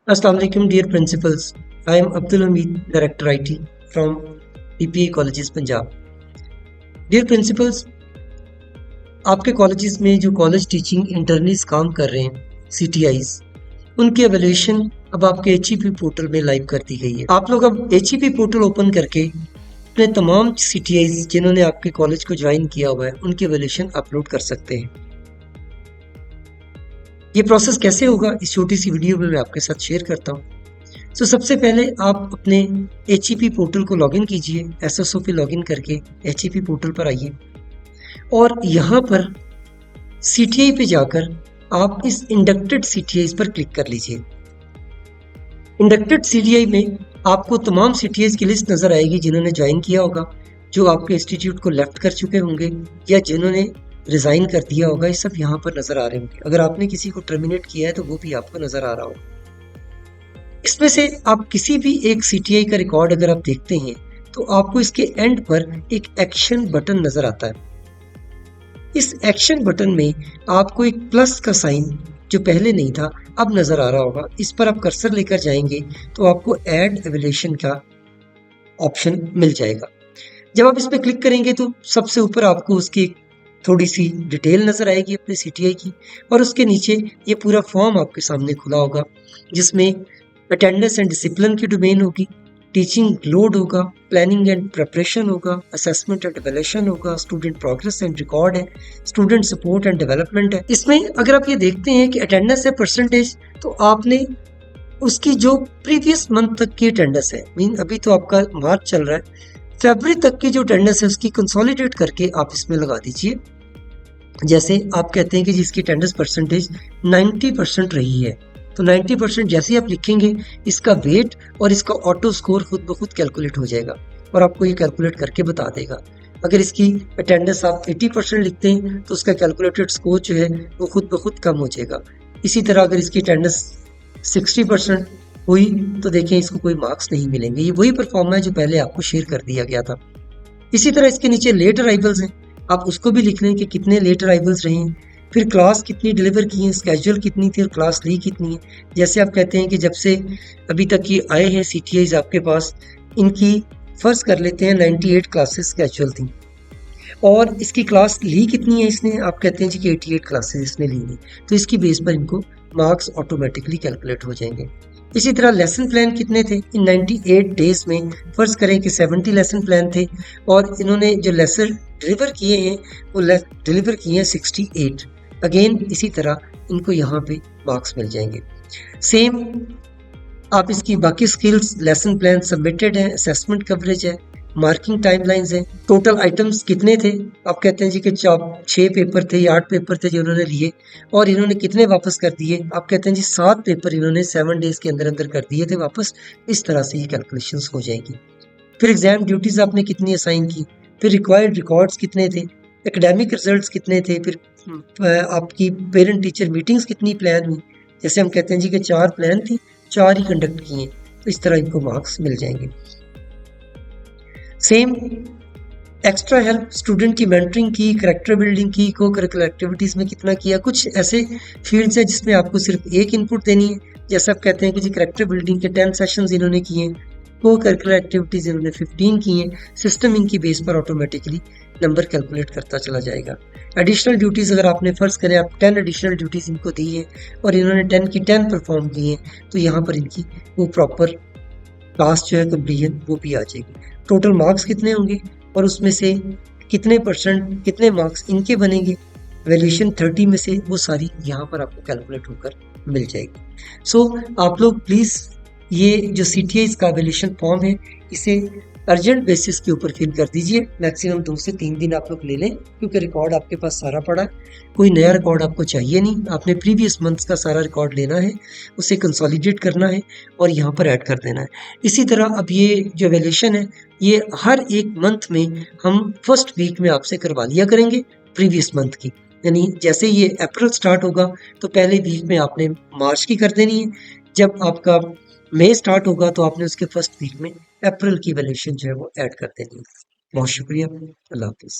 Assalamu alaikum dear principals. I am Abdul Hamid, Director IT from PPA Colleges Punjab. Dear principals, आपके colleges में जो college teaching इंटर्नीस काम कर रहे हैं CTIs, उनकी एवेल्यूएशन अब आपके HEP पोर्टल में लाइव कर दी गई है। आप लोग अब HEP पोर्टल ओपन करके अपने तमाम CTIs जिन्होंने आपके कॉलेज को ज्वाइन किया हुआ है उनकी एवेल्यूएशन अपलोड कर सकते हैं। ये प्रोसेस कैसे होगा इस छोटी सी वीडियो में मैं आपके साथ शेयर करता हूँ। सबसे पहले आप अपने HEP पोर्टल को लॉगिन कीजिए। SSO पे लॉगिन करके HEP पोर्टल पर आइए और यहाँ पर CTI पे जाकर आप इस इंडक्टेड CTIs पर क्लिक कर लीजिए। इंडक्टेड CTI में आपको तमाम CTIs की लिस्ट नजर आएगी जिन्होंने ज्वाइन किया होगा, जो आपके इंस्टीट्यूट को लेफ्ट कर चुके होंगे या जिन्होंने रिजाइन कर दिया होगा। ये सब यहाँ पर नजर आ रहे होंगे। अगर आपने किसी को टर्मिनेट किया है तो वो भी आपको नजर आ रहा होगा। इसमें से आप किसी भी एक CTI का रिकॉर्ड अगर आप देखते हैं तो आपको इसके एंड पर एक एक्शन बटन नजर आता है। इस एक्शन बटन में आपको एक प्लस का साइन जो पहले नहीं था अब नजर आ रहा होगा। इस पर आप कर्सर लेकर जाएंगे तो आपको ऐड एवेल्यूएशन का ऑप्शन मिल जाएगा। जब आप इस पर क्लिक करेंगे तो सबसे ऊपर आपको उसकी थोड़ी सी डिटेल नजर आएगी अपने CTI की, और उसके नीचे ये पूरा फॉर्म आपके सामने खुला होगा जिसमें अटेंडेंस एंड डिसिप्लिन की डोमेन होगी, टीचिंग लोड होगा, प्लानिंग एंड प्रिपरेशन होगा, असेसमेंट एंड इवैल्यूएशन होगा, स्टूडेंट प्रोग्रेस एंड रिकॉर्ड है, स्टूडेंट सपोर्ट एंड डेवलपमेंट है। इसमें अगर आप ये देखते हैं कि अटेंडेंस है परसेंटेज, तो आपने उसकी जो प्रीवियस मंथ तक की अटेंडेंस है, मीन अभी तो आपका मार्च चल रहा है, फरवरी तक की जो अटेंडेंस है उसकी कंसोलिडेट करके आप इसमें लगा दीजिए। जैसे आप कहते हैं कि जिसकी अटेंडेंस परसेंटेज 90% रही है, तो 90% जैसे ही आप लिखेंगे इसका वेट और इसका ऑटो स्कोर खुद ब खुद कैलकुलेट हो जाएगा और आपको ये कैलकुलेट करके बता देगा। अगर इसकी अटेंडेंस आप 80% लिखते हैं तो उसका कैलकुलेटेड स्कोर जो है वो खुद ब खुद कम हो जाएगा। इसी तरह अगर इसकी अटेंडेंस 60% हुई तो देखें इसको कोई मार्क्स नहीं मिलेंगे। ये वही परफॉर्मा है जो पहले आपको शेयर कर दिया गया था। इसी तरह इसके नीचे लेट अराइवल्स हैं, आप उसको भी लिख लें कि कितने लेट अराइवल्स रहे हैं, फिर क्लास कितनी डिलीवर की है, स्केड्यूल कितनी थी और क्लास ली कितनी है। जैसे आप कहते हैं कि जब से अभी तक ये आए हैं CTIs आपके पास, इनकी फर्ज कर लेते हैं 98 क्लासेस स्केड्यूल थी और इसकी क्लास ली कितनी है इसने, आप कहते हैं जी कि 88 क्लासेस इसने ली थी, तो इसकी बेस पर इनको मार्क्स ऑटोमेटिकली कैलकुलेट हो जाएंगे। इसी तरह लेसन प्लान कितने थे इन 98 डेज में, फर्ज करें कि 70 लेसन प्लान थे और इन्होंने जो लेसन डिलीवर किए हैं वो डिलीवर किए हैं 68। अगेन इसी तरह इनको यहाँ पे मार्क्स मिल जाएंगे। सेम आप इसकी बाकी स्किल्स, लेसन प्लान सबमिटेड है, असेसमेंट कवरेज है, मार्किंग टाइमलाइंस है, टोटल आइटम्स कितने थे, आप कहते हैं जी कि 6 पेपर थे या 8 पेपर थे जो उन्होंने लिए और इन्होंने कितने वापस कर दिए, आप कहते हैं जी 7 पेपर इन्होंने 7 डेज के अंदर अंदर कर दिए थे वापस। इस तरह से ये कैलकुलेशंस हो जाएगी। फिर एग्जाम ड्यूटीज आपने कितनी असाइन की, फिर रिक्वायर्ड रिकॉर्ड्स कितने थे, एकेडमिक रिजल्ट्स कितने थे, फिर आपकी पेरेंट टीचर मीटिंग्स कितनी प्लान हुई। जैसे हम कहते हैं जी कि 4 प्लान थी, 4 ही कंडक्ट किए, तो इस तरह इनको मार्क्स मिल जाएंगे। सेम एक्स्ट्रा हेल्प स्टूडेंट की मेंटरिंग की, करेक्टर बिल्डिंग की, को करिकुलर एक्टिविटीज में कितना किया। कुछ ऐसे फील्ड्स हैं जिसमें आपको सिर्फ एक इनपुट देनी है। जैसे आप कहते हैं कि जी करेक्टर बिल्डिंग के 10 सेशंस इन्होंने किए, को करिकुलर एक्टिविटीज इन्होंने 15 की हैं। सिस्टम इनकी बेस पर ऑटोमेटिकली नंबर कैलकुलेट करता चला जाएगा। एडिशनल ड्यूटीज अगर आपने फर्ज करें आप 10 एडिशनल ड्यूटीज इनको दी है और इन्होंने 10 की 10 परफॉर्म की है, तो यहाँ पर इनकी वो प्रॉपर क्लास जो है कंप्लीशन वो भी आ जाएगी। टोटल मार्क्स कितने होंगे और उसमें से कितने परसेंट कितने मार्क्स इनके बनेंगे, वैल्यूएशन 30 में से वो सारी यहाँ पर आपको कैलकुलेट होकर मिल जाएगी। आप लोग प्लीज़ ये जो CTIs का वैल्यूएशन फॉर्म है इसे अर्जेंट बेसिस के ऊपर फिल कर दीजिए। मैक्सिमम 2 से 3 दिन आप लोग ले लें क्योंकि रिकॉर्ड आपके पास सारा पड़ा है, कोई नया रिकॉर्ड आपको चाहिए नहीं। आपने प्रीवियस मंथ्स का सारा रिकॉर्ड लेना है, उसे कंसोलिडेट करना है और यहाँ पर ऐड कर देना है। इसी तरह अब ये जो वैल्यूएशन है ये हर एक मंथ में हम फर्स्ट वीक में आपसे करवा लिया करेंगे प्रीवियस मंथ की। यानी जैसे ये अप्रैल स्टार्ट होगा तो पहले वीक में आपने मार्च की कर देनी है, जब आपका मई स्टार्ट होगा तो आपने उसके फर्स्ट वीक में अप्रैल की वैल्यूएशन जो है वो ऐड कर देनी है। बहुत शुक्रिया, अल्लाह हाफिज़।